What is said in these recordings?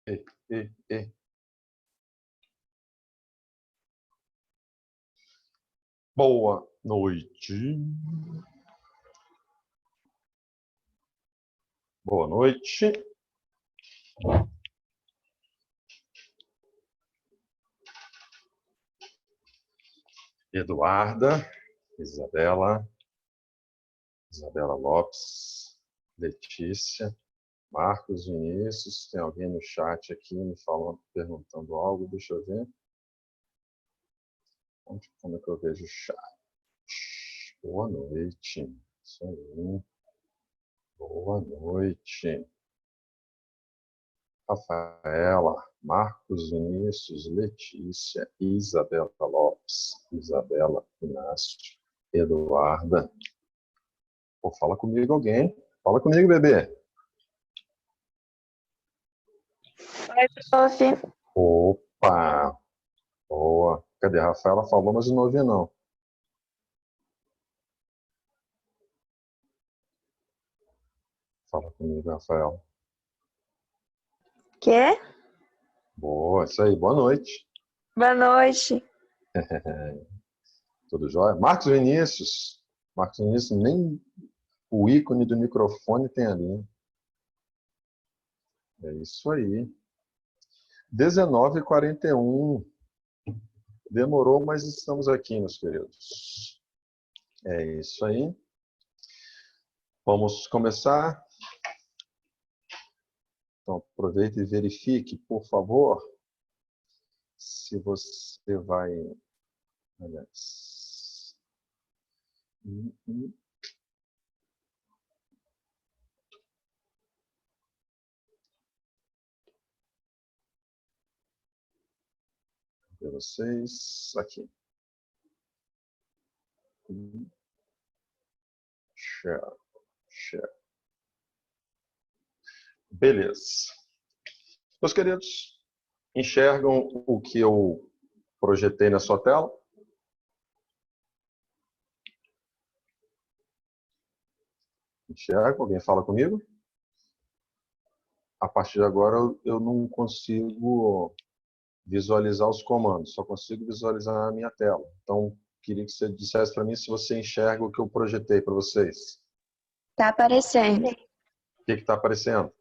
E, e, e. Boa noite. Boa noite. Eduarda, Isabela Lopes, Letícia, Marcos Vinícius. Tem alguém no chat aqui me falando, perguntando algo? Deixa eu ver. Como é que eu vejo o chat? Boa noite. Isso aí. Boa noite. Rafaela, Marcos Vinícius, Letícia, Isabela Lopes, Isabela Inácio, Eduarda. Pô, fala comigo alguém. Fala comigo, bebê. Oi, prof. Opa! Boa. Cadê? A Rafaela falou, mas eu não ouvi, não. Fala comigo, Rafaela. Quê? Boa, isso aí. Boa noite. Boa noite. Tudo jóia? Marcos Vinícius. Marcos Vinícius, nem o ícone do microfone tem ali. É isso aí. 19h41. Demorou, mas estamos aqui, meus queridos. É isso aí. Vamos começar. Então, aproveite e verifique, por favor, se você vai... Aliás... Para vocês, aqui. Share. Beleza. Meus queridos, enxergam o que eu projetei na sua tela? Enxerga? Alguém fala comigo? A partir de agora eu não consigo visualizar os comandos, só consigo visualizar a minha tela. Então, queria que você dissesse para mim se você enxerga o que eu projetei para vocês. Tá aparecendo. O que está aparecendo?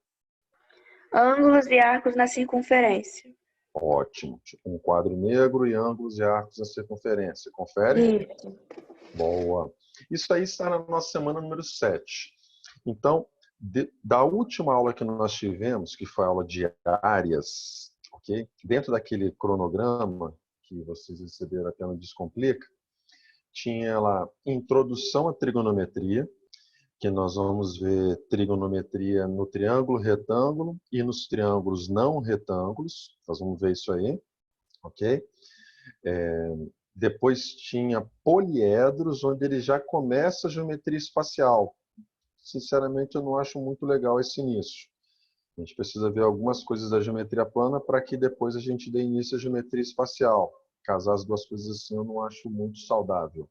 Ângulos e arcos na circunferência. Ótimo. Um quadro negro e ângulos e arcos na circunferência. Confere? Isso. Boa. Isso aí está na nossa semana número 7. Então, da última aula que nós tivemos, que foi a aula de áreas, ok? Dentro daquele cronograma que vocês receberam até no Descomplica, tinha lá introdução à trigonometria, que nós vamos ver trigonometria no triângulo retângulo e nos triângulos não retângulos. Nós vamos ver isso aí, ok? Depois tinha poliedros, onde ele já começa a geometria espacial. Sinceramente, eu não acho muito legal esse início. A gente precisa ver algumas coisas da geometria plana para que depois a gente dê início à geometria espacial. Casar as duas coisas assim eu não acho muito saudável.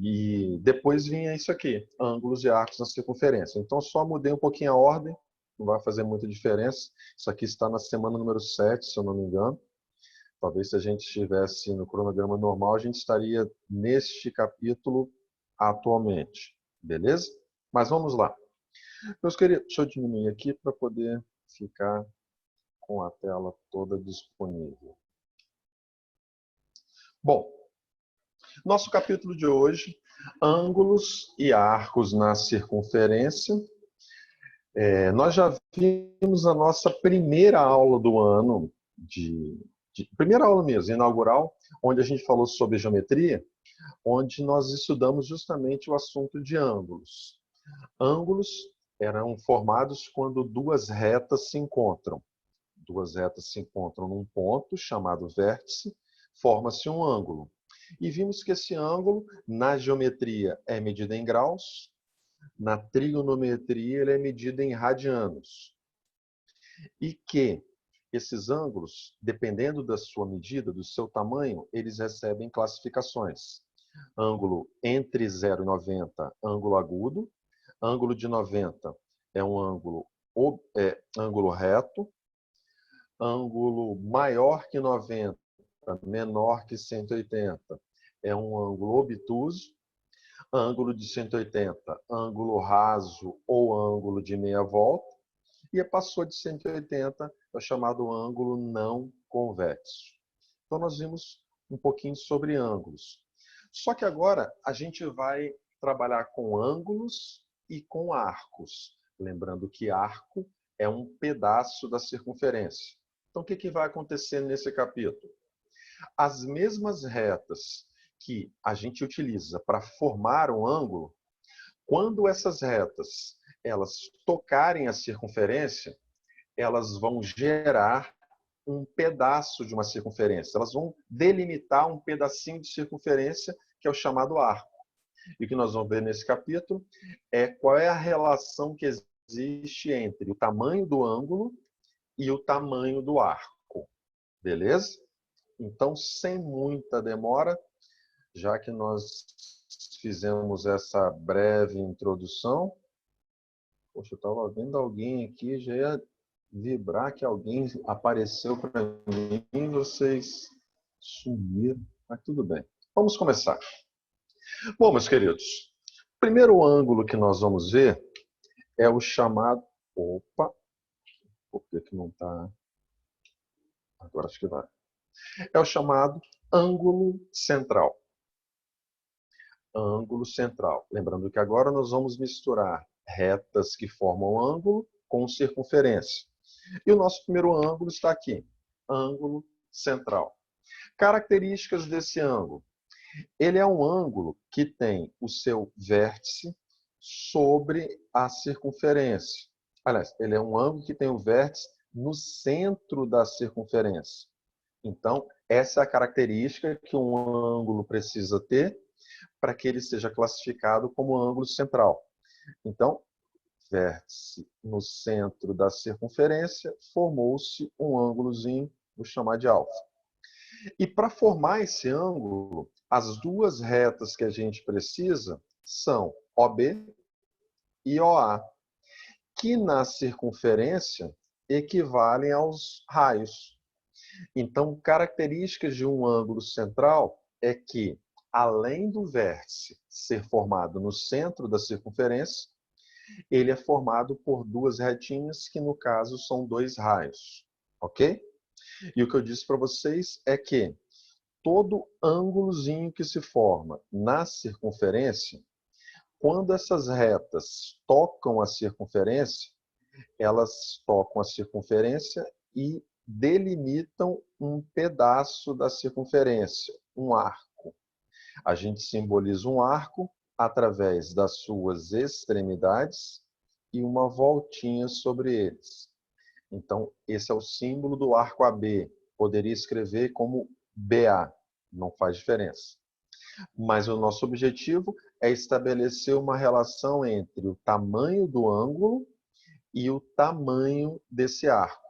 E depois vinha isso aqui, ângulos e arcos na circunferência. Então só mudei um pouquinho a ordem, não vai fazer muita diferença. Isso aqui está na semana número 7, se eu não me engano. Talvez se a gente estivesse no cronograma normal, a gente estaria neste capítulo atualmente. Beleza? Mas vamos lá. Meus queridos, deixa eu diminuir aqui para poder ficar com a tela toda disponível. Bom, nosso capítulo de hoje, ângulos e arcos na circunferência. Nós já vimos a nossa primeira aula do ano, primeira aula mesmo, inaugural, onde a gente falou sobre geometria, onde nós estudamos justamente o assunto de ângulos. Ângulos eram formados quando duas retas se encontram. Duas retas se encontram num ponto chamado vértice, forma-se um ângulo. E vimos que esse ângulo, na geometria, é medido em graus, na trigonometria, ele é medido em radianos. E que esses ângulos, dependendo da sua medida, do seu tamanho, eles recebem classificações. Ângulo entre 0 e 90, ângulo agudo. Ângulo de 90 é um ângulo reto. ângulo maior que 90, menor que 180, é um ângulo obtuso. Ângulo de 180, ângulo raso ou ângulo de meia volta. E passou de 180, é o chamado ângulo não convexo. Então, nós vimos um pouquinho sobre ângulos. Só que agora a gente vai trabalhar com ângulos e com arcos. Lembrando que arco é um pedaço da circunferência. Então, o que vai acontecer nesse capítulo? As mesmas retas que a gente utiliza para formar um ângulo, quando essas retas elas tocarem a circunferência, elas vão gerar um pedaço de uma circunferência. Elas vão delimitar um pedacinho de circunferência, que é o chamado arco. E o que nós vamos ver nesse capítulo é qual é a relação que existe entre o tamanho do ângulo e o tamanho do arco. Beleza? Então, sem muita demora, já que nós fizemos essa breve introdução, poxa, eu estava vendo alguém aqui, já ia vibrar que alguém apareceu para mim, vocês sumiram, mas tudo bem. Vamos começar. Bom, meus queridos, o primeiro ângulo que nós vamos ver é o chamado... Opa! Por que não está... Agora acho que vai. É o chamado ângulo central. Ângulo central. Lembrando que agora nós vamos misturar retas que formam ângulo com circunferência. E o nosso primeiro ângulo está aqui, ângulo central. Características desse ângulo. Ele é um ângulo que tem o seu vértice sobre a circunferência. Aliás, ele é um ângulo que tem o vértice no centro da circunferência. Então, essa é a característica que um ângulo precisa ter para que ele seja classificado como ângulo central. Então, vértice no centro da circunferência, formou-se um ângulozinho, vou chamar de alfa. E para formar esse ângulo, as duas retas que a gente precisa são OB e OA, que na circunferência equivalem aos raios. Então, características de um ângulo central é que, além do vértice ser formado no centro da circunferência, ele é formado por duas retinhas, que no caso são dois raios. Ok? E o que eu disse para vocês é que todo ângulozinho que se forma na circunferência, quando essas retas tocam a circunferência, elas tocam a circunferência e delimitam um pedaço da circunferência, um arco. A gente simboliza um arco através das suas extremidades e uma voltinha sobre eles. Então, esse é o símbolo do arco AB. Poderia escrever como BA, não faz diferença. Mas o nosso objetivo é estabelecer uma relação entre o tamanho do ângulo e o tamanho desse arco.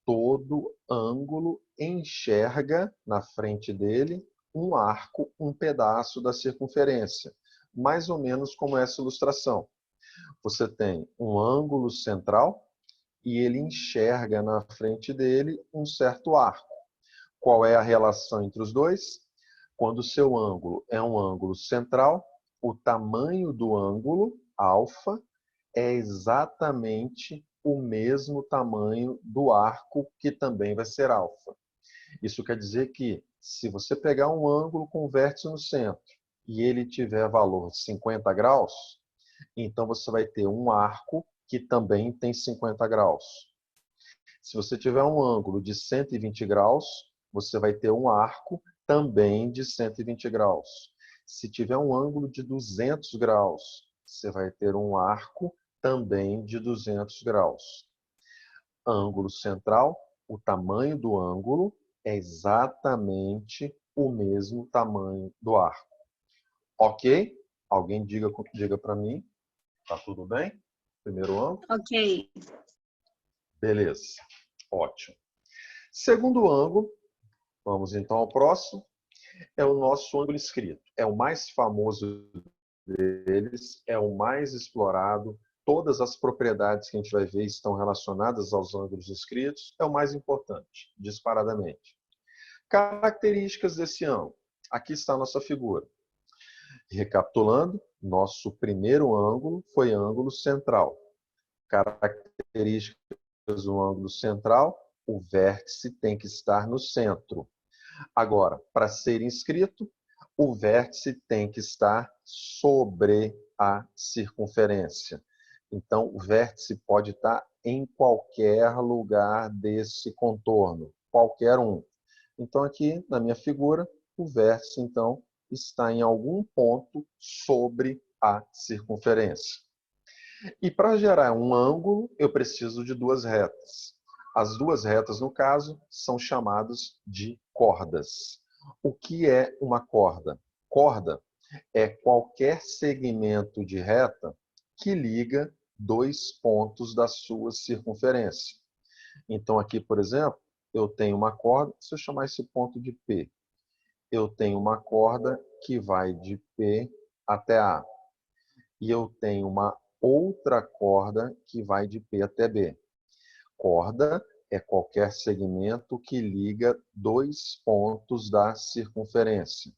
Todo ângulo enxerga na frente dele um arco, um pedaço da circunferência, mais ou menos como essa ilustração. Você tem um ângulo central e ele enxerga na frente dele um certo arco. Qual é a relação entre os dois? Quando o seu ângulo é um ângulo central, o tamanho do ângulo, alfa, é exatamente o mesmo tamanho do arco, que também vai ser alfa. Isso quer dizer que, se você pegar um ângulo com vértice no centro e ele tiver valor de 50 graus, então você vai ter um arco que também tem 50 graus. Se você tiver um ângulo de 120 graus, você vai ter um arco também de 120 graus. Se tiver um ângulo de 200 graus, você vai ter um arco também de 200 graus. Ângulo central, o tamanho do ângulo é exatamente o mesmo tamanho do arco. Ok? Alguém diga para mim. Tá tudo bem? Primeiro ângulo? Ok. Beleza. Ótimo. Segundo ângulo, vamos então ao próximo, é o nosso ângulo escrito. É o mais famoso deles, é o mais explorado, todas as propriedades que a gente vai ver estão relacionadas aos ângulos inscritos, é o mais importante, disparadamente. Características desse ângulo. Aqui está a nossa figura. Recapitulando, nosso primeiro ângulo foi ângulo central. Características do ângulo central, o vértice tem que estar no centro. Agora, para ser inscrito, o vértice tem que estar sobre a circunferência. Então, o vértice pode estar em qualquer lugar desse contorno, qualquer um. Então, aqui na minha figura, o vértice, então, está em algum ponto sobre a circunferência. E para gerar um ângulo, eu preciso de duas retas. As duas retas, no caso, são chamadas de cordas. O que é uma corda? Corda é qualquer segmento de reta que liga dois pontos da sua circunferência. Então, aqui, por exemplo, eu tenho uma corda, se eu chamar esse ponto de P, eu tenho uma corda que vai de P até A. E eu tenho uma outra corda que vai de P até B. Corda é qualquer segmento que liga dois pontos da circunferência.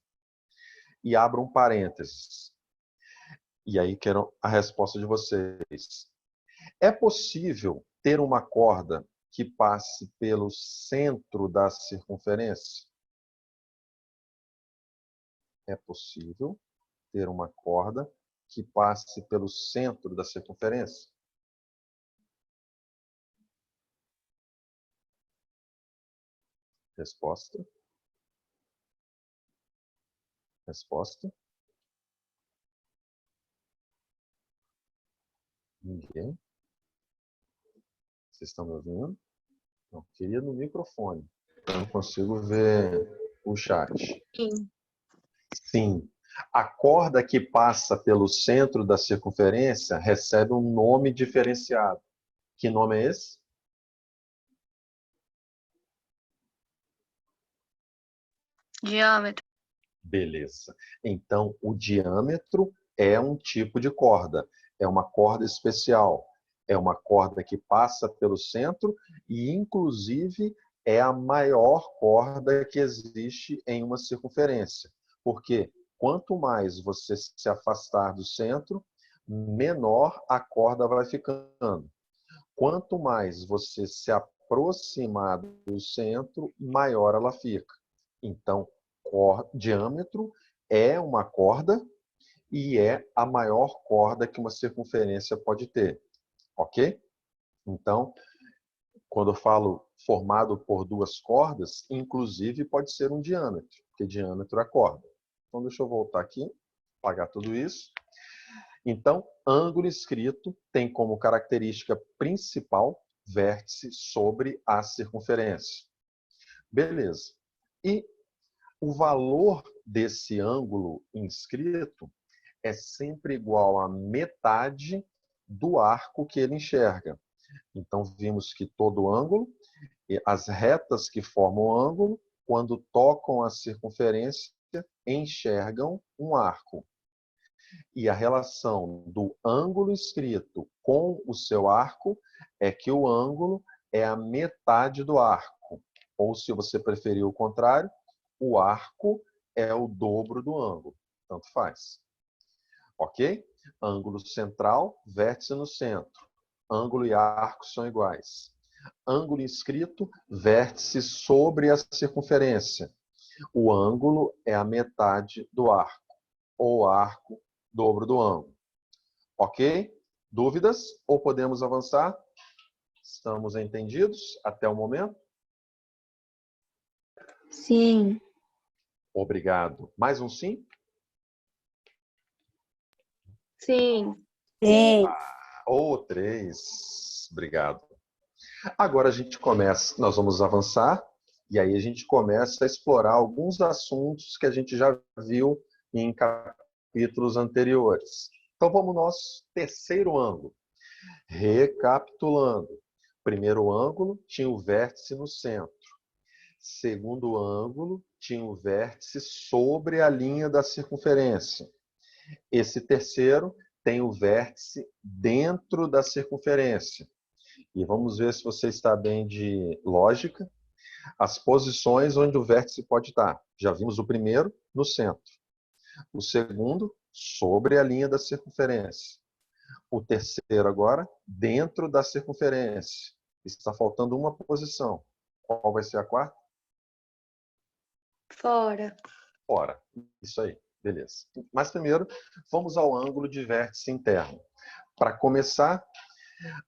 E abro um parênteses. E aí quero a resposta de vocês. É possível ter uma corda que passe pelo centro da circunferência? É possível ter uma corda que passe pelo centro da circunferência? Resposta. Resposta. Ninguém. Vocês estão me ouvindo? Não, queria no microfone. Eu não consigo ver o chat. Sim. Sim. A corda que passa pelo centro da circunferência recebe um nome diferenciado. Que nome é esse? Diâmetro. Beleza. Então, o diâmetro é um tipo de corda. É uma corda especial. É uma corda que passa pelo centro e, inclusive, é a maior corda que existe em uma circunferência. Porque quanto mais você se afastar do centro, menor a corda vai ficando. Quanto mais você se aproximar do centro, maior ela fica. Então, diâmetro é uma corda e é a maior corda que uma circunferência pode ter. Ok? Então, quando eu falo formado por duas cordas, inclusive pode ser um diâmetro, porque diâmetro é corda. Então, deixa eu voltar aqui, apagar tudo isso. Então, ângulo inscrito tem como característica principal vértice sobre a circunferência. Beleza. E o valor desse ângulo inscrito é sempre igual à metade do arco que ele enxerga. Então, vimos que todo ângulo, as retas que formam o ângulo, quando tocam a circunferência, enxergam um arco. E a relação do ângulo inscrito com o seu arco é que o ângulo é a metade do arco. Ou, se você preferir o contrário, o arco é o dobro do ângulo. Tanto faz. Ok? Ângulo central, vértice no centro. Ângulo e arco são iguais. Ângulo inscrito, vértice sobre a circunferência. O ângulo é a metade do arco. Ou arco, dobro do ângulo. Ok? Dúvidas? Ou podemos avançar? Estamos entendidos até o momento? Sim. Obrigado. Mais um sim? Sim. Sim. Ou três. Obrigado. Agora a gente começa, nós vamos avançar, e aí a gente começa a explorar alguns assuntos que a gente já viu em capítulos anteriores. Então vamos ao nosso terceiro ângulo. Recapitulando. Primeiro ângulo tinha o vértice no centro. Segundo ângulo tinha o vértice sobre a linha da circunferência. Esse terceiro tem o vértice dentro da circunferência. E vamos ver se você está bem de lógica. As posições onde o vértice pode estar. Já vimos o primeiro, no centro. O segundo, sobre a linha da circunferência. O terceiro agora, dentro da circunferência. Está faltando uma posição. Qual vai ser a quarta? Fora. Fora. Isso aí. Beleza. Mas primeiro, vamos ao ângulo de vértice interno. Para começar,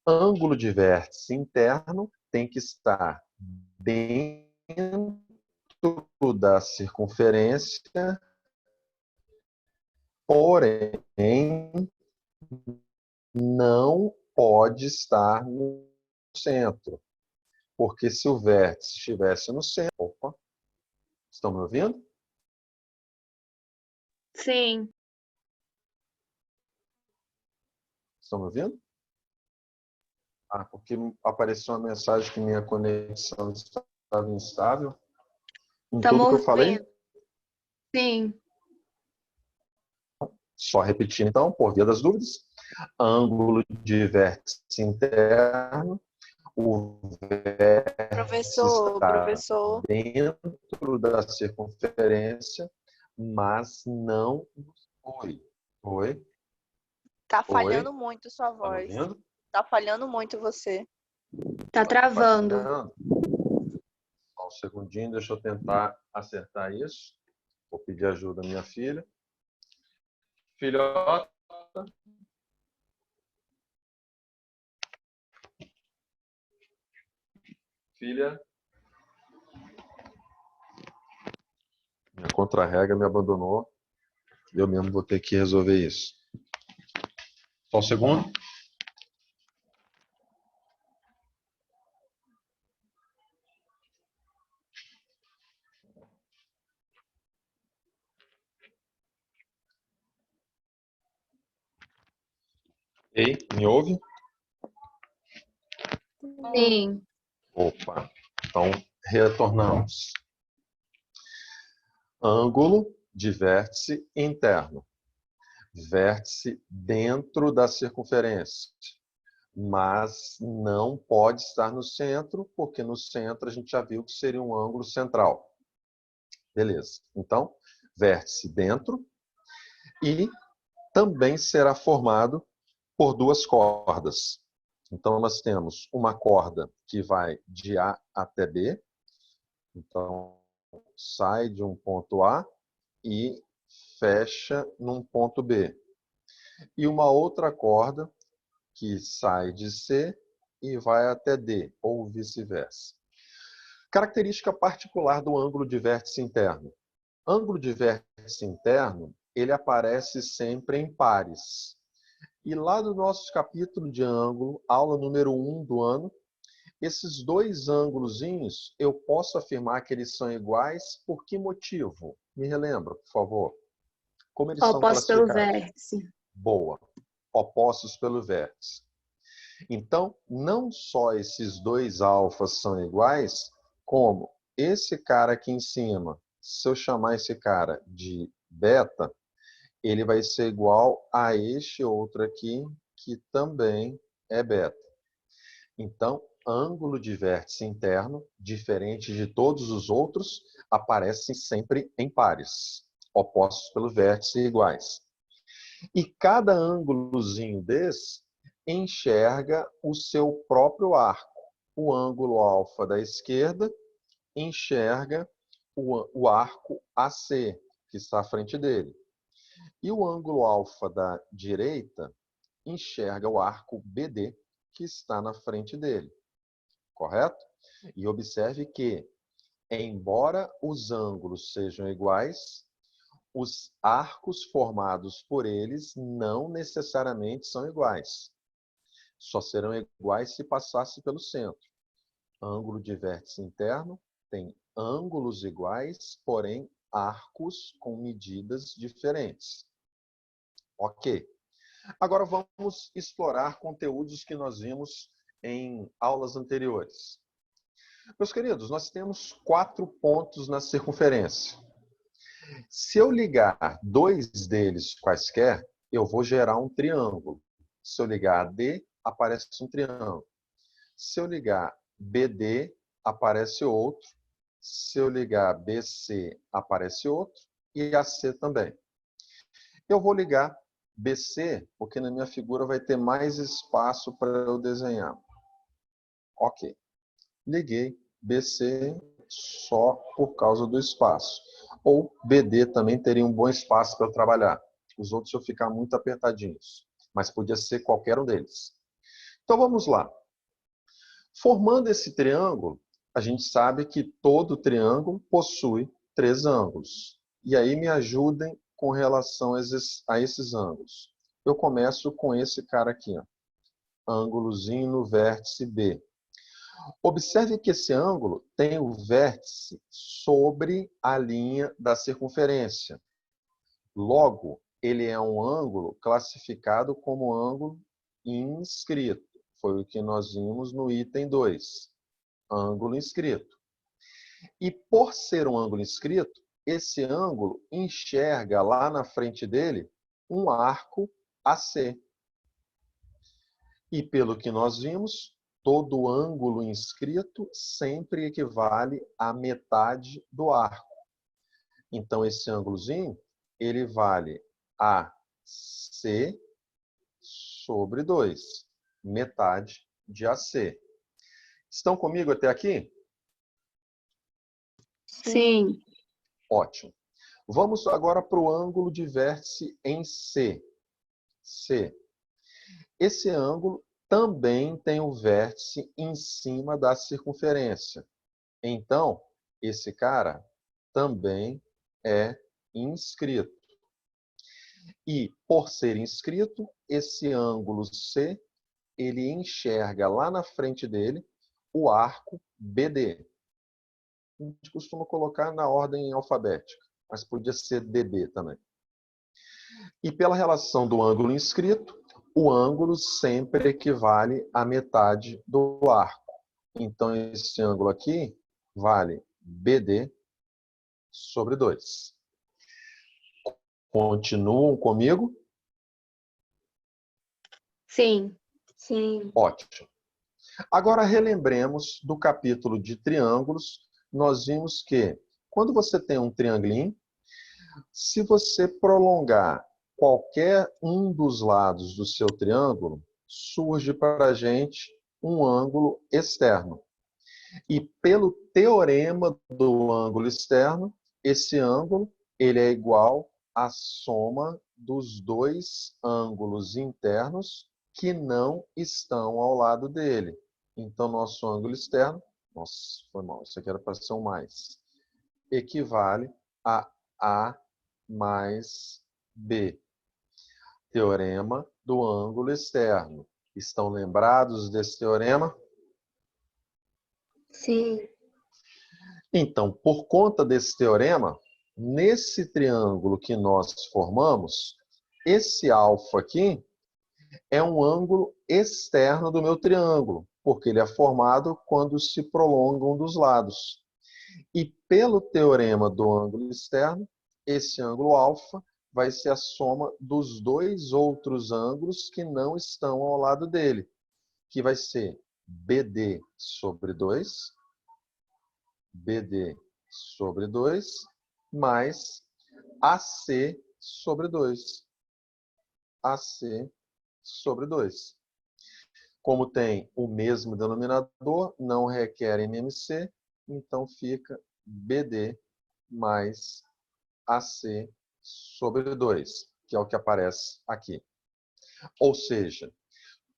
ângulo de vértice interno tem que estar dentro da circunferência, porém não pode estar no centro. Porque se o vértice estivesse no centro... Opa! Estão me ouvindo? Sim. Estão me ouvindo? Ah, porque apareceu uma mensagem que minha conexão estava instável. Em tudo que eu falei? Ouvindo. Sim. Só repetindo então, por via das dúvidas. Ângulo de vértice interno. O vértice está dentro da circunferência, mas não foi. Oi? Tá falhando Oi? muito sua Tá me voz. ouvindo? Tá falhando muito você. Tá travando. Só um segundinho, deixa eu tentar acertar isso. Vou pedir ajuda à minha filha. Filhota. Filha. Minha contra-regra me abandonou. Eu mesmo vou ter que resolver isso. Só um segundo. Ei, me ouve? Sim. Opa. Então, retornamos. Ângulo de vértice interno. Vértice dentro da circunferência. Mas não pode estar no centro, porque no centro a gente já viu que seria um ângulo central. Beleza. Então, vértice dentro e também será formado por duas cordas. Então, nós temos uma corda que vai de A até B. Então, sai de um ponto A e fecha num ponto B. E uma outra corda que sai de C e vai até D, ou vice-versa. Característica particular do ângulo de vértice interno. Ângulo de vértice interno, ele aparece sempre em pares. E lá no nosso capítulo de ângulo, aula número 1 do ano, esses dois ângulozinhos, eu posso afirmar que eles são iguais por que motivo? Me relembra, por favor. Como eles são Opostos pelo classificados? vértice. Boa. Opostos pelo vértice. Então, não só esses dois alfas são iguais, como esse cara aqui em cima, se eu chamar esse cara de beta, ele vai ser igual a este outro aqui, que também é beta. Então, ângulo de vértice interno, diferente de todos os outros, aparecem sempre em pares, opostos pelo vértice iguais. E cada ângulozinho desse enxerga o seu próprio arco. O ângulo alfa da esquerda enxerga o arco AC, que está à frente dele. E o ângulo alfa da direita enxerga o arco BD, que está na frente dele. Correto? E observe que, embora os ângulos sejam iguais, os arcos formados por eles não necessariamente são iguais. Só serão iguais se passasse pelo centro. Ângulo de vértice interno tem ângulos iguais, porém arcos com medidas diferentes. Ok. Agora vamos explorar conteúdos que nós vimos em aulas anteriores. Meus queridos, nós temos 4 pontos na circunferência. Se eu ligar 2 deles quaisquer, eu vou gerar um triângulo. Se eu ligar AD, aparece um triângulo. Se eu ligar BD, aparece outro. Se eu ligar BC, aparece outro. E AC também. Eu vou ligar BC, porque na minha figura vai ter mais espaço para eu desenhar. Ok. Liguei BC só por causa do espaço. Ou BD também teria um bom espaço para eu trabalhar. Os outros eu ficar muito apertadinhos. Mas podia ser qualquer um deles. Então vamos lá. Formando esse triângulo, a gente sabe que todo triângulo possui 3 ângulos. E aí me ajudem com relação a esses ângulos. Eu começo com esse cara aqui, ó. Ângulozinho no vértice B. Observe que esse ângulo tem o vértice sobre a linha da circunferência. Logo, ele é um ângulo classificado como ângulo inscrito. Foi o que nós vimos no item 2. Ângulo inscrito. E por ser um ângulo inscrito, esse ângulo enxerga lá na frente dele um arco AC. E pelo que nós vimos, todo ângulo inscrito sempre equivale à metade do arco. Então, esse ângulozinho, ele vale AC sobre 2, metade de AC. Estão comigo até aqui? Sim. Ótimo. Vamos agora para o ângulo de vértice em C. C. Esse ângulo também tem o vértice em cima da circunferência. Então, esse cara também é inscrito. E, por ser inscrito, esse ângulo C, ele enxerga lá na frente dele o arco BD. A gente costuma colocar na ordem alfabética, mas podia ser DB também. E pela relação do ângulo inscrito, o ângulo sempre equivale à metade do arco. Então, esse ângulo aqui vale BD sobre 2. Continuam comigo? Sim. Sim. Ótimo. Agora, relembremos do capítulo de triângulos. Nós vimos que, quando você tem um triangulinho, se você prolongar qualquer um dos lados do seu triângulo, surge para a gente um ângulo externo. E pelo teorema do ângulo externo, esse ângulo ele é igual à soma dos dois ângulos internos que não estão ao lado dele. Então, nosso ângulo externo, nossa, foi mal, isso aqui era para ser um mais, equivale a A mais B. Teorema do ângulo externo. Estão lembrados desse teorema? Sim. Então, por conta desse teorema, nesse triângulo que nós formamos, esse alfa aqui é um ângulo externo do meu triângulo, porque ele é formado quando se prolonga um dos lados. E pelo teorema do ângulo externo, esse ângulo alfa vai ser a soma dos dois outros ângulos que não estão ao lado dele, que vai ser BD sobre 2, BD sobre 2, mais AC sobre 2. AC sobre 2. Como tem o mesmo denominador, não requer MMC, então fica BD mais AC sobre 2, que é o que aparece aqui. Ou seja,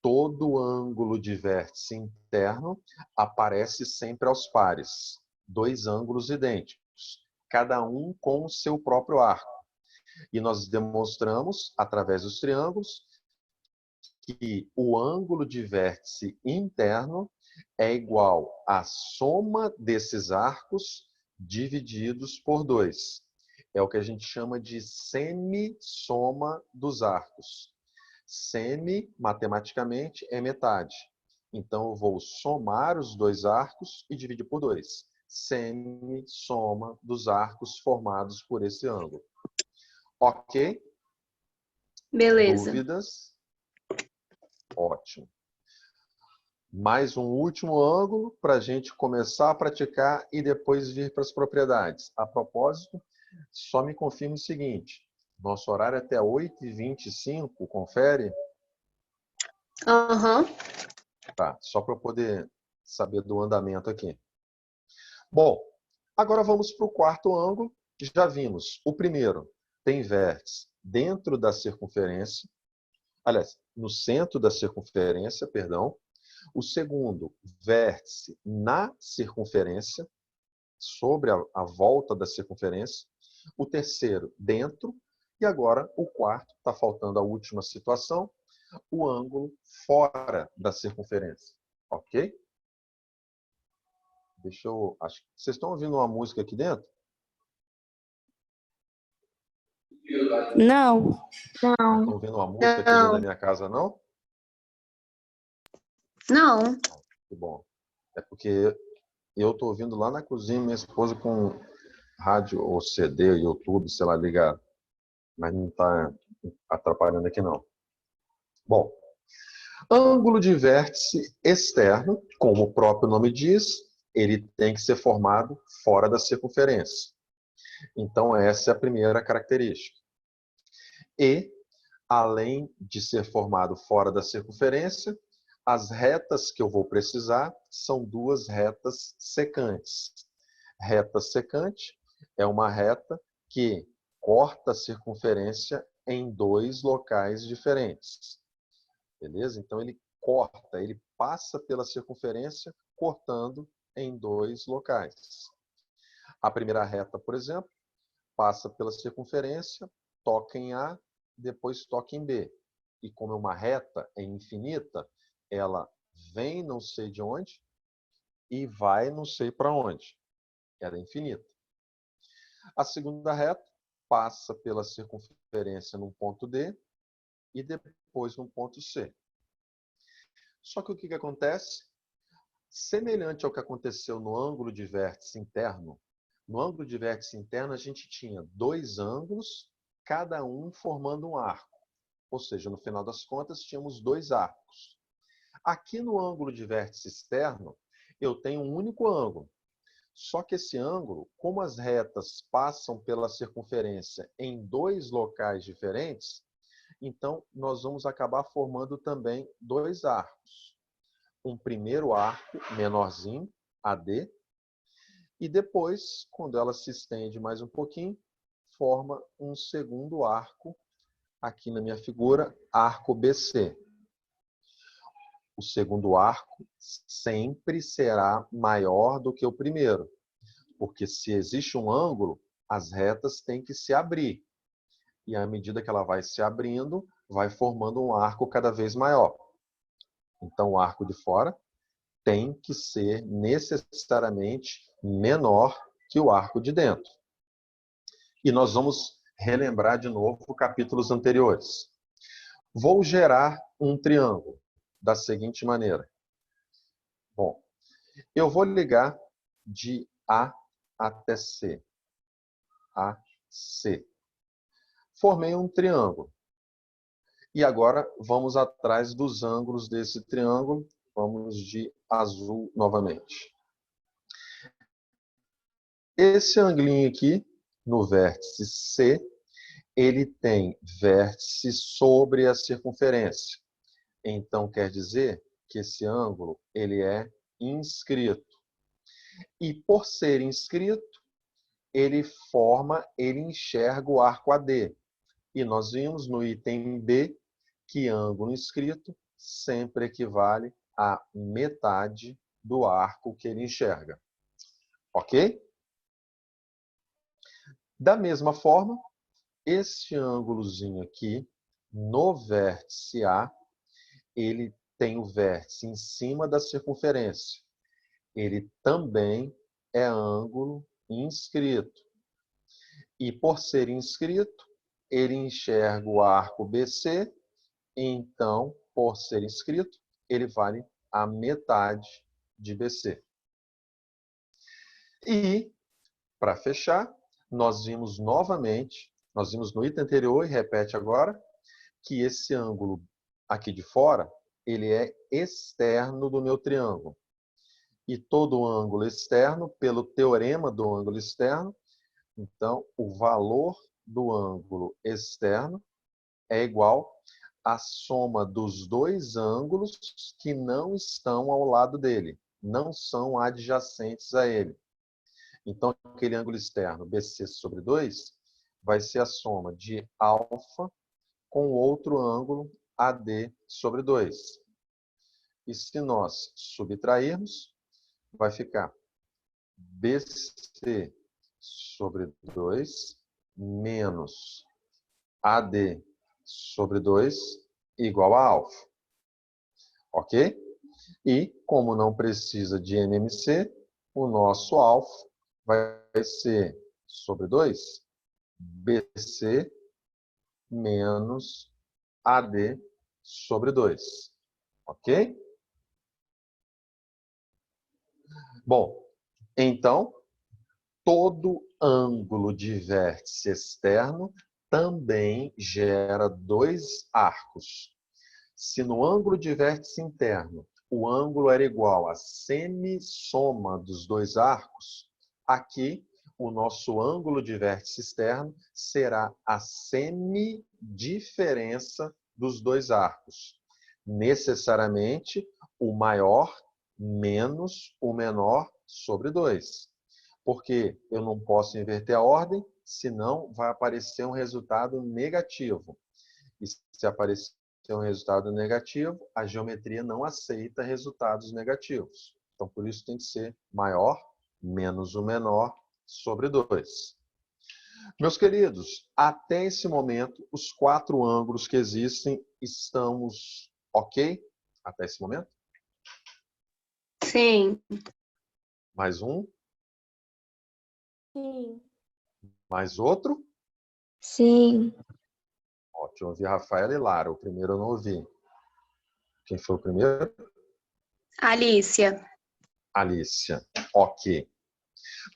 todo ângulo de vértice interno aparece sempre aos pares. Dois ângulos idênticos, cada um com o seu próprio arco. E nós demonstramos, através dos triângulos, que o ângulo de vértice interno é igual à soma desses arcos divididos por 2. É o que a gente chama de semissoma dos arcos. Semi, matematicamente, é metade. Então, eu vou somar os dois arcos e dividir por 2. Semi-soma dos arcos formados por esse ângulo. Ok? Beleza. Dúvidas? Ótimo. Mais um último ângulo para a gente começar a praticar e depois vir para as propriedades. A propósito, só me confirme o seguinte. Nosso horário é até 8h25, confere? Aham. Tá, só para eu poder saber do andamento aqui. Bom, agora vamos para o quarto ângulo. Já vimos, o primeiro tem vértice dentro da circunferência, aliás, no centro da circunferência, perdão. O segundo, vértice na circunferência, sobre a volta da circunferência. O terceiro, dentro. E agora, o quarto, está faltando a última situação, o ângulo fora da circunferência. Ok? Deixa eu... Vocês estão ouvindo uma música aqui dentro? Não. Não estão ouvindo uma música aqui dentro da minha casa, não? Não. Que bom. É porque eu estou ouvindo lá na cozinha, minha esposa com rádio ou CD, YouTube, sei lá, ligado. Mas não está atrapalhando aqui, não. Bom, ângulo de vértice externo, como o próprio nome diz, ele tem que ser formado fora da circunferência. Então, essa é a primeira característica. E, além de ser formado fora da circunferência, as retas que eu vou precisar são duas retas secantes. Reta secante é uma reta que corta a circunferência em dois locais diferentes. Beleza? Então, ele corta, ele passa pela circunferência, cortando em dois locais. A primeira reta, por exemplo, passa pela circunferência, toca em A, depois toca em B. E como é uma reta, é infinita, ela vem não sei de onde e vai não sei para onde. Ela é infinita. A segunda reta passa pela circunferência num ponto D e depois num ponto C. Só que o que acontece? Semelhante ao que aconteceu no ângulo de vértice interno, no ângulo de vértice interno a gente tinha dois ângulos, cada um formando um arco. Ou seja, no final das contas, tínhamos dois arcos. Aqui no ângulo de vértice externo, eu tenho um único ângulo. Só que esse ângulo, como as retas passam pela circunferência em dois locais diferentes, então nós vamos acabar formando também dois arcos. Um primeiro arco menorzinho, AD, e depois, quando ela se estende mais um pouquinho, forma um segundo arco, aqui na minha figura, arco BC. O segundo arco sempre será maior do que o primeiro, porque se existe um ângulo, as retas têm que se abrir. E à medida que ela vai se abrindo, vai formando um arco cada vez maior. Então, o arco de fora tem que ser necessariamente menor que o arco de dentro. E nós vamos relembrar de novo capítulos anteriores. Vou gerar um triângulo da seguinte maneira. Bom, eu vou ligar de A até C. A, C. Formei um triângulo. E agora vamos atrás dos ângulos desse triângulo. Vamos de azul novamente. Esse ângulo aqui, no vértice C, ele tem vértice sobre a circunferência. Então, quer dizer que esse ângulo ele é inscrito. E por ser inscrito, ele enxerga o arco AD. E nós vimos no item B que ângulo inscrito sempre equivale a metade do arco que ele enxerga. Ok? Da mesma forma, este ângulozinho aqui, no vértice A, ele tem o vértice em cima da circunferência. Ele também é ângulo inscrito. E por ser inscrito, ele enxerga o arco BC, então, por ser inscrito, ele vale a metade de BC. E, para fechar, nós vimos novamente, nós vimos no item anterior e repete agora, que esse ângulo aqui de fora, ele é externo do meu triângulo. E todo ângulo externo, pelo teorema do ângulo externo, então, o valor do ângulo externo é igual à soma dos dois ângulos que não estão ao lado dele, não são adjacentes a ele. Então, aquele ângulo externo, BC sobre 2, vai ser a soma de alfa com outro ângulo, AD sobre 2. E se nós subtrairmos, vai ficar BC sobre 2 menos AD sobre 2 igual a alfa. Ok? E, como não precisa de MMC, o nosso alfa vai ser sobre 2 BC menos AD sobre 2. Ok? Bom, então, todo ângulo de vértice externo também gera dois arcos. Se no ângulo de vértice interno o ângulo era igual à semissoma dos dois arcos, aqui o nosso ângulo de vértice externo será a semidiferença dos dois arcos. Necessariamente o maior menos o menor sobre 2. Porque eu não posso inverter a ordem, senão vai aparecer um resultado negativo. E se aparecer um resultado negativo, a geometria não aceita resultados negativos. Então, por isso tem que ser maior menos o menor sobre 2. Meus queridos, até esse momento, os 4 ângulos que existem, estamos ok? Até esse momento? Sim. Mais um? Sim. Mais outro? Sim. Ótimo, eu ouvi Rafaela e Lara. O primeiro eu não ouvi. Quem foi o primeiro? Alicia. Alícia. Ok.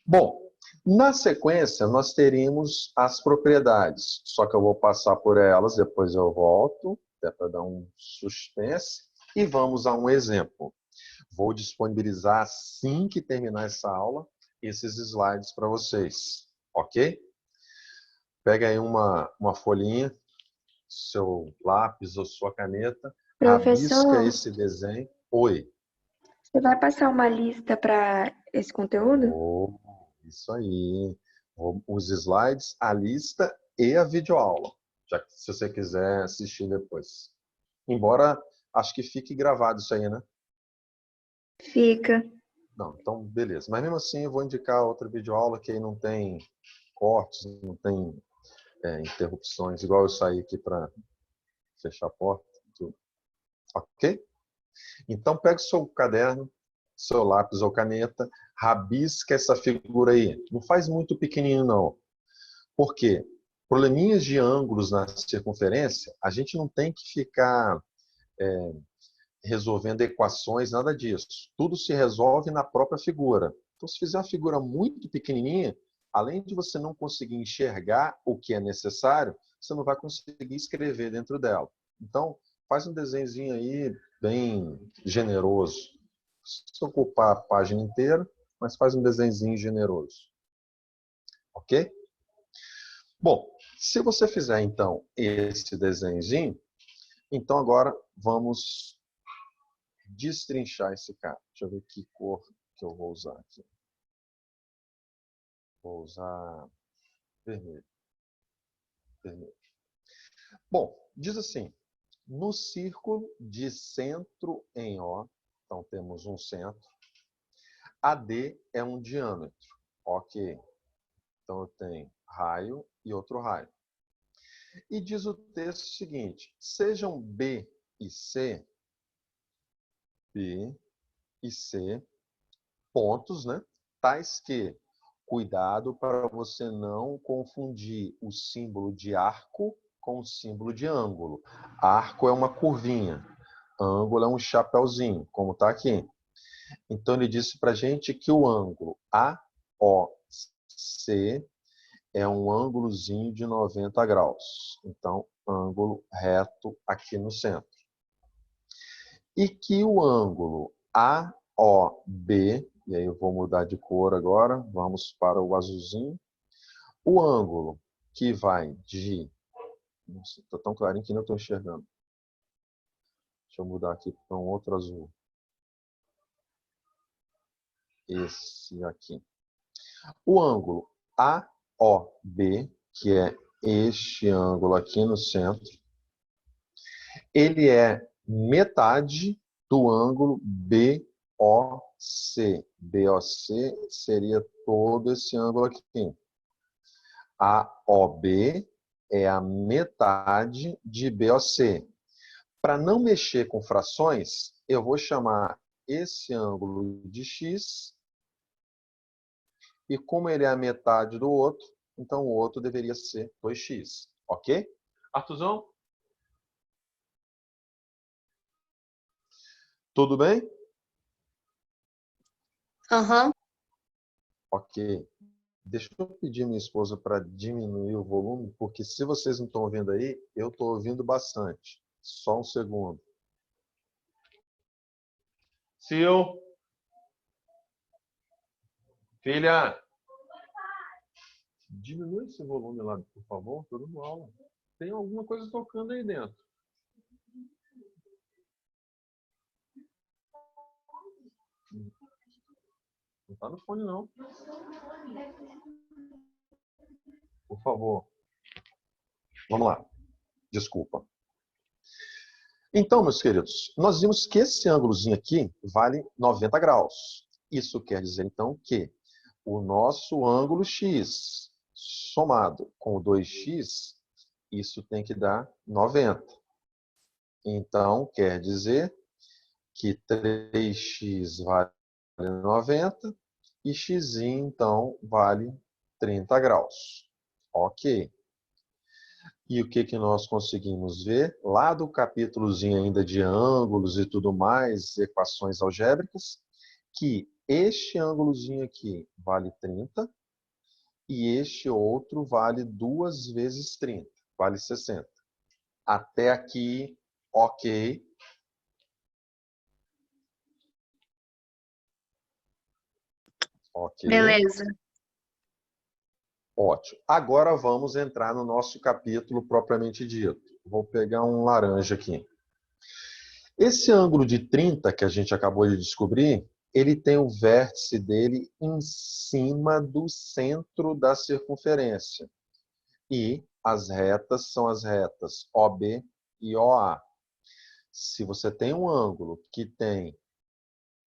Bom, na sequência, nós teríamos as propriedades. Só que eu vou passar por elas, depois eu volto, até para dar um suspense. E vamos a um exemplo. Vou disponibilizar, assim que terminar essa aula, esses slides para vocês. Ok? Pega aí uma folhinha, seu lápis ou sua caneta, rabisca Professor, esse desenho. Oi. você vai passar uma lista para esse conteúdo? Oh, isso aí. Os slides, a lista e a videoaula, já que se você quiser assistir depois. Embora, acho que fique gravado isso aí, né? Fica. Não, então beleza. Mas mesmo assim eu vou indicar outra videoaula que aí não tem cortes, não tem interrupções, igual eu saí aqui para fechar a porta. Tudo. Ok? Então pega o seu caderno, seu lápis ou caneta, rabisca essa figura aí. Não faz muito pequenininho não. Por quê? Probleminhas de ângulos na circunferência, a gente não tem que ficar resolvendo equações, nada disso. Tudo se resolve na própria figura. Então, se fizer uma figura muito pequenininha, além de você não conseguir enxergar o que é necessário, você não vai conseguir escrever dentro dela. Então, faz um desenhozinho aí bem generoso. Se ocupar a página inteira, mas faz um desenhozinho generoso. Ok? Bom, se você fizer então esse desenhozinho, então agora vamos destrinchar esse cara. Deixa eu ver que cor que eu vou usar aqui. Vou usar vermelho. Vermelho. Bom, diz assim, no círculo de centro em O, então temos um centro, AD é um diâmetro. Ok. Então eu tenho raio e outro raio. E diz o texto seguinte, sejam B e C pontos, né? Tais que, cuidado para você não confundir o símbolo de arco com o símbolo de ângulo. Arco é uma curvinha, ângulo é um chapéuzinho, como está aqui. Então ele disse para a gente que o ângulo AOC é um ângulozinho de 90 graus. Então ângulo reto aqui no centro. E que o ângulo AOB, e aí eu vou mudar de cor agora, vamos para o azulzinho. O ângulo que vai de... Nossa, está tão clarinho que não estou enxergando. Deixa eu mudar aqui para um outro azul. Esse aqui. O ângulo AOB, que é este ângulo aqui no centro, ele é metade do ângulo BOC. BOC seria todo esse ângulo aqui. AOB é a metade de BOC. Para não mexer com frações, eu vou chamar esse ângulo de X, e como ele é a metade do outro, então o outro deveria ser 2x, ok? Artuzão? Tudo bem? Aham. Ok. Deixa eu pedir minha esposa para diminuir o volume, porque se vocês não estão ouvindo aí, eu estou ouvindo bastante. Só um segundo. Sil. Filha. Diminui esse volume lá, por favor. Estou dando aula. Tem alguma coisa tocando aí dentro. Não está no fone, não. Por favor. Vamos lá. Desculpa. Então, meus queridos, nós vimos que esse ângulozinho aqui vale 90 graus. Isso quer dizer, então, que o nosso ângulo X somado com o 2x, isso tem que dar 90. Então, quer dizer que 3x vale 90 e x, então, vale 30 graus. Ok. E o que que nós conseguimos ver? Lá do capítulozinho ainda de ângulos e tudo mais, equações algébricas, que este ângulozinho aqui vale 30 e este outro vale 2 vezes 30, vale 60. Até aqui, ok. Ok. Beleza. Ótimo. Agora vamos entrar no nosso capítulo propriamente dito. Vou pegar um laranja aqui. Esse ângulo de 30 que a gente acabou de descobrir, ele tem o vértice dele em cima do centro da circunferência. E as retas são as retas OB e OA. Se você tem um ângulo que tem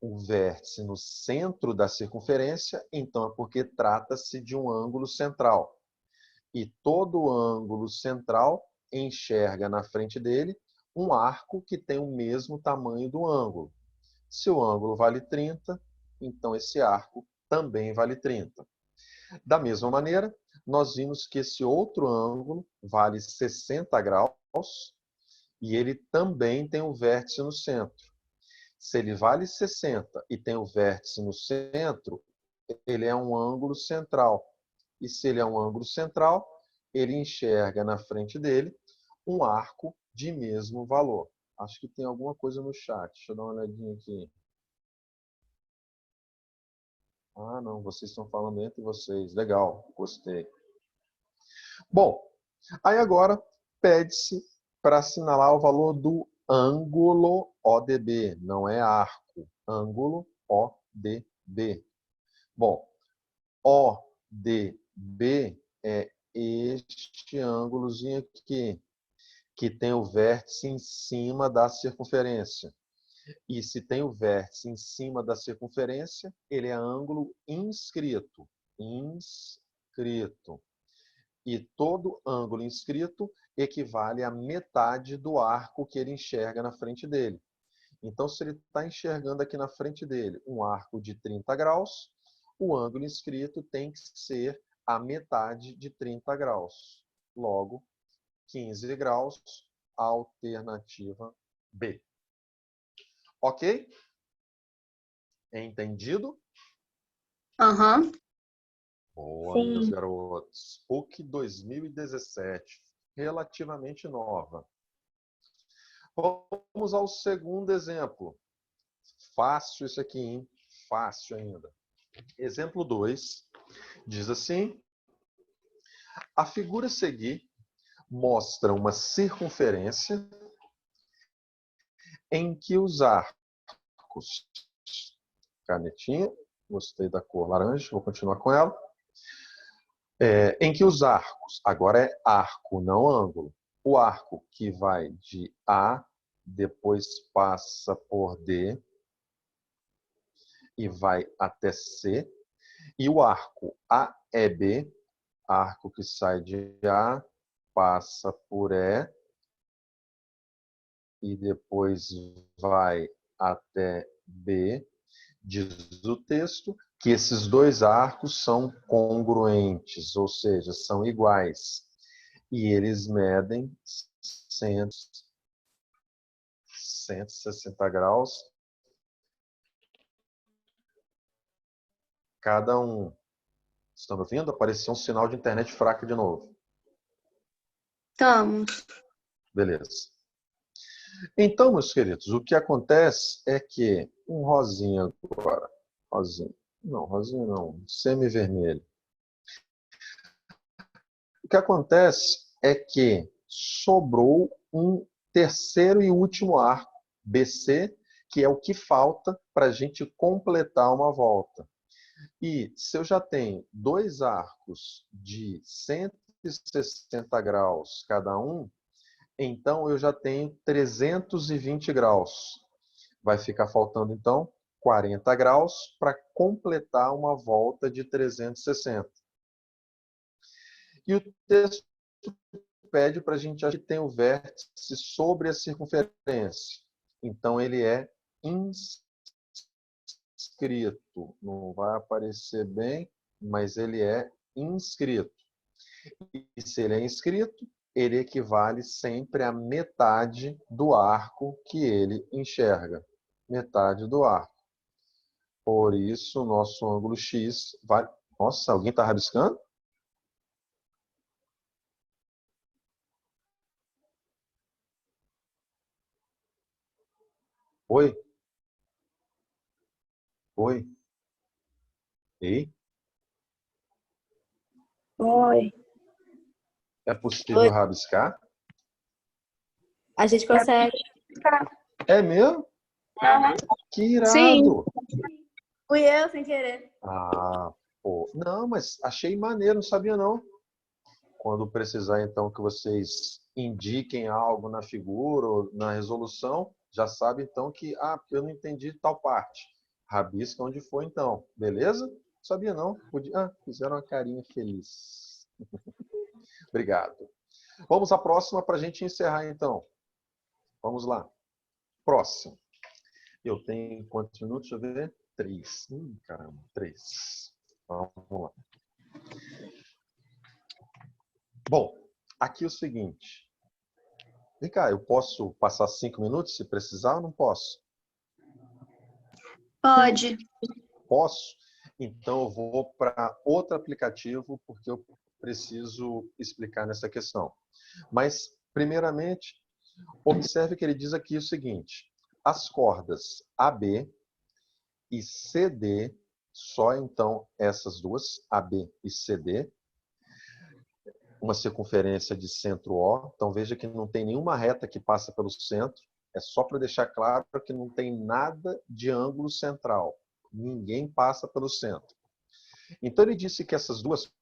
o vértice no centro da circunferência, então é porque trata-se de um ângulo central. E todo ângulo central enxerga na frente dele um arco que tem o mesmo tamanho do ângulo. Se o ângulo vale 30, então esse arco também vale 30. Da mesma maneira, nós vimos que esse outro ângulo vale 60 graus e ele também tem o vértice no centro. Se ele vale 60 e tem o vértice no centro, ele é um ângulo central. E se ele é um ângulo central, ele enxerga na frente dele um arco de mesmo valor. Acho que tem alguma coisa no chat. Deixa eu dar uma olhadinha aqui. Ah, não, vocês estão falando entre vocês. Legal, gostei. Bom, aí agora pede-se para assinalar o valor do ângulo ODB, não é arco, ângulo ODB. Bom, ODB é este ângulozinho aqui, que tem o vértice em cima da circunferência. E se tem o vértice em cima da circunferência, ele é ângulo inscrito. Inscrito. E todo ângulo inscrito equivale à metade do arco que ele enxerga na frente dele. Então, se ele está enxergando aqui na frente dele um arco de 30 graus, o ângulo inscrito tem que ser a metade de 30 graus. Logo, 15 graus, alternativa B. Ok? Entendido? Aham. Boa, meus Sim. garotos. PUC 2017. relativamente nova. Vamos ao segundo exemplo. Fácil isso aqui, hein? Fácil ainda. Exemplo 2 diz assim: a figura a seguir mostra uma circunferência em que os arcos, canetinha, gostei da cor laranja, vou continuar com ela, em que os arcos, agora é arco, não ângulo, o arco que vai de A, depois passa por D e vai até C, e o arco AEB, arco que sai de A, passa por E e depois vai até B, diz o texto que esses dois arcos são congruentes, ou seja, são iguais. E eles medem 160 graus cada um. Estão me ouvindo? Apareceu um sinal de internet fraca de novo. Estamos. Beleza. Então, meus queridos, o que acontece é que um rosinha agora, rosinha não, semi-vermelho. O que acontece é que sobrou um terceiro e último arco, BC, que é o que falta para a gente completar uma volta. E se eu já tenho dois arcos de 160 graus cada um, então eu já tenho 320 graus. Vai ficar faltando, então, 40 graus para completar uma volta de 360. E o texto pede para a gente achar que tem o vértice sobre a circunferência. Então, ele é inscrito. Não vai aparecer bem, mas ele é inscrito. E se ele é inscrito, ele equivale sempre à metade do arco que ele enxerga. Metade do arco. Por isso, o nosso ângulo X vai... Nossa, alguém está rabiscando? Oi? Oi? Ei? Oi. É possível Oi. rabiscar? A gente consegue. É mesmo? Aham. Que Sim. irado! Fui eu sem querer. Ah, pô. Não, mas achei maneiro, não sabia não. Quando precisar, então, que vocês indiquem algo na figura ou na resolução, já sabe, então, que eu não entendi tal parte. Rabisca onde for, então. Beleza? Sabia não. Fizeram uma carinha feliz. Obrigado. Vamos à próxima para a gente encerrar, então. Vamos lá. Próximo. Eu tenho quantos minutos? Deixa eu ver. 3. Caramba, 3. Vamos lá. Bom, aqui é o seguinte. Vem cá, eu posso passar 5 minutos se precisar ou não posso? Pode. Posso? Então eu vou para outro aplicativo porque eu preciso explicar nessa questão. Mas, primeiramente, observe que ele diz aqui o seguinte. As cordas AB e CD, só então essas duas, AB e CD, uma circunferência de centro O. Então veja que não tem nenhuma reta que passa pelo centro. É só para deixar claro que não tem nada de ângulo central. Ninguém passa pelo centro. Então ele disse que essas duas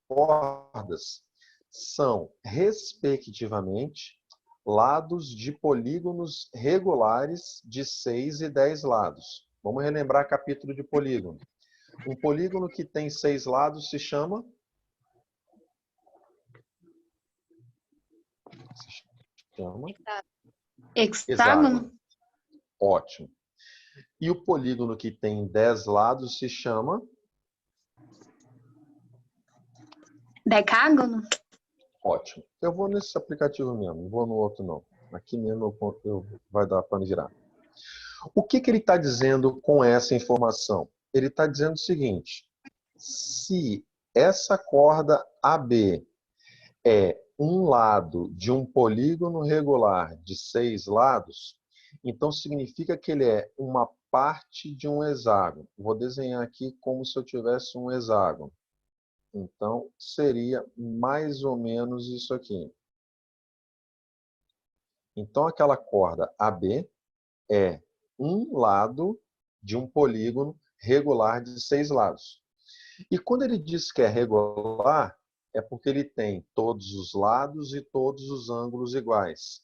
cordas são, respectivamente, lados de polígonos regulares de 6 e 10 lados. Vamos relembrar capítulo de polígono. Um polígono que tem 6 lados se chama... Hexágono? Ótimo. E o polígono que tem 10 lados se chama? Decágono? Ótimo. Eu vou nesse aplicativo mesmo, não vou no outro não. Aqui mesmo vai dar para me virar. O que ele está dizendo com essa informação? Ele está dizendo o seguinte: se essa corda AB é um lado de um polígono regular de 6 lados, então significa que ele é uma parte de um hexágono. Vou desenhar aqui como se eu tivesse um hexágono. Então, seria mais ou menos isso aqui. Então, aquela corda AB é um lado de um polígono regular de 6 lados. E quando ele diz que é regular, é porque ele tem todos os lados e todos os ângulos iguais.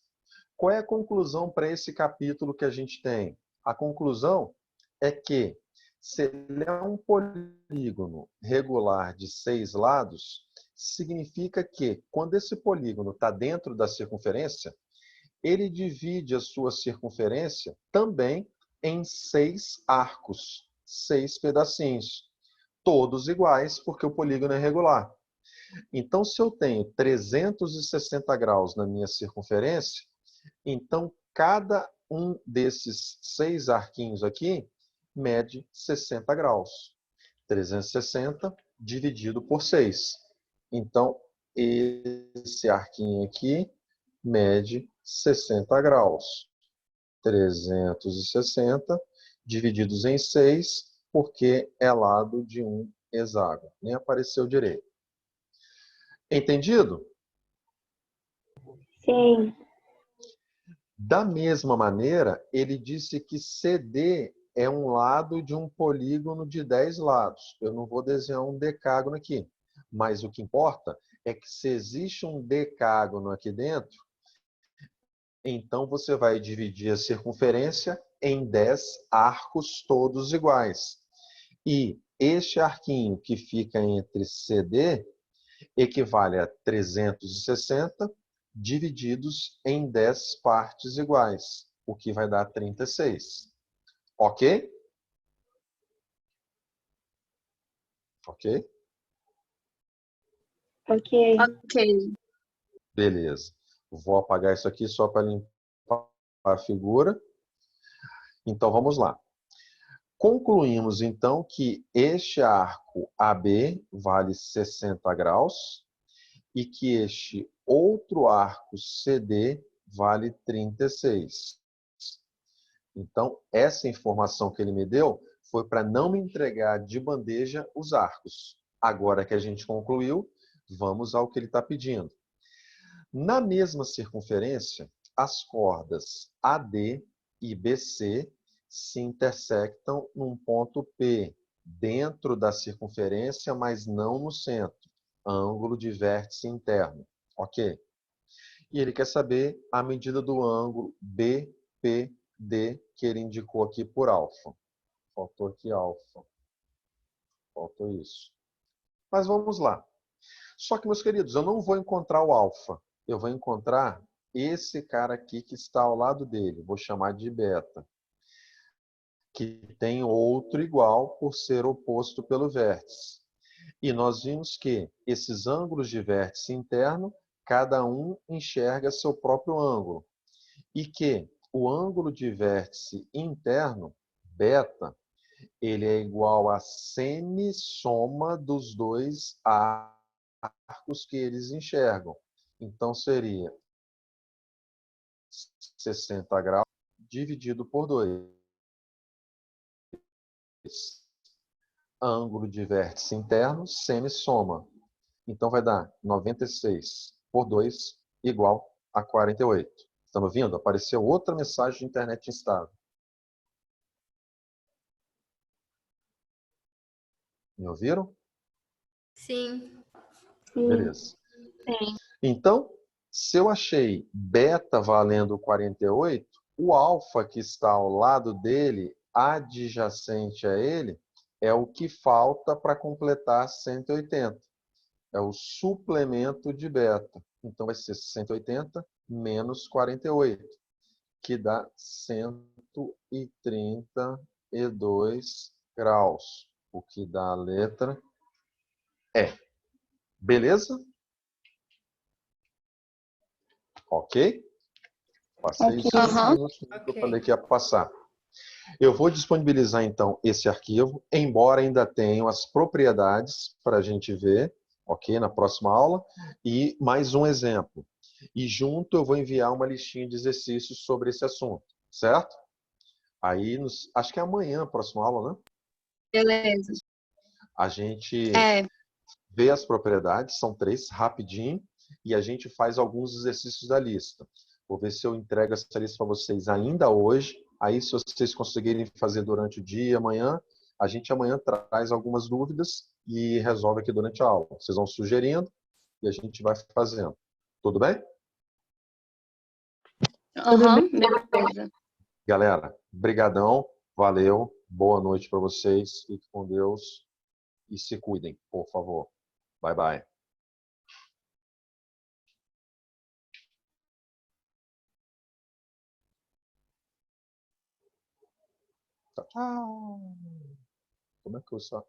Qual é a conclusão para esse capítulo que a gente tem? A conclusão é que, se ele é um polígono regular de 6 lados, significa que, quando esse polígono está dentro da circunferência, ele divide a sua circunferência também em 6 arcos, 6 pedacinhos, todos iguais, porque o polígono é regular. Então, se eu tenho 360 graus na minha circunferência, então cada um desses 6 arquinhos aqui mede 60 graus. 360 dividido por 6. Então, esse arquinho aqui mede 60 graus. 360 divididos em 6, porque é lado de um hexágono. Nem apareceu direito. Entendido? Sim. Da mesma maneira, ele disse que CD é um lado de um polígono de 10 lados. Eu não vou desenhar um decágono aqui, mas o que importa é que, se existe um decágono aqui dentro, então você vai dividir a circunferência em 10 arcos todos iguais. E este arquinho que fica entre CD equivale a 360 divididos em 10 partes iguais, o que vai dar 36. Ok? Ok? Ok. Ok. Beleza. Vou apagar isso aqui só para limpar a figura. Então, vamos lá. Concluímos, então, que este arco AB vale 60 graus e que este outro arco CD vale 36. Então, essa informação que ele me deu foi para não me entregar de bandeja os arcos. Agora que a gente concluiu, vamos ao que ele está pedindo. Na mesma circunferência, as cordas AD e BC se intersectam num ponto P, dentro da circunferência, mas não no centro. Ângulo de vértice interno. Ok? E ele quer saber a medida do ângulo BPD, que ele indicou aqui por alfa. Faltou aqui alfa. Faltou isso. Mas vamos lá. Só que, meus queridos, eu não vou encontrar o alfa. Eu vou encontrar esse cara aqui que está ao lado dele. Vou chamar de beta. Que tem outro igual por ser oposto pelo vértice. E nós vimos que esses ângulos de vértice interno, cada um enxerga seu próprio ângulo. E que o ângulo de vértice interno, beta, ele é igual à semissoma dos dois arcos que eles enxergam. Então, seria 60 graus dividido por 2. Ângulo de vértice interno, semissoma. Então, vai dar 96 por 2 igual a 48. Estão vendo? Apareceu outra mensagem de internet instável. Me ouviram? Sim. Beleza. Sim. Então, se eu achei beta valendo 48, o alfa que está ao lado dele, adjacente a ele, é o que falta para completar 180. É o suplemento de beta. Então, vai ser 180 menos 48, que dá 132 graus, o que dá a letra E. Beleza? Ok? Passei Ok. os 5 Aham. minutos que eu falei que ia passar. Eu vou disponibilizar, então, esse arquivo, embora ainda tenham as propriedades para a gente ver. ok? Na próxima aula. E mais um exemplo. E junto eu vou enviar uma listinha de exercícios sobre esse assunto, certo? Aí, acho que é amanhã a próxima aula, né? Beleza. A gente É, vê as propriedades, são 3, rapidinho, e a gente faz alguns exercícios da lista. Vou ver se eu entrego essa lista para vocês ainda hoje. Aí, se vocês conseguirem fazer durante o dia, amanhã, a gente amanhã traz algumas dúvidas e resolve aqui durante a aula. Vocês vão sugerindo e a gente vai fazendo. Tudo bem? aham, beleza. Galera, brigadão, valeu, boa noite para vocês, fiquem com Deus e se cuidem, por favor. Bye, bye. Tchau. Como é que eu só...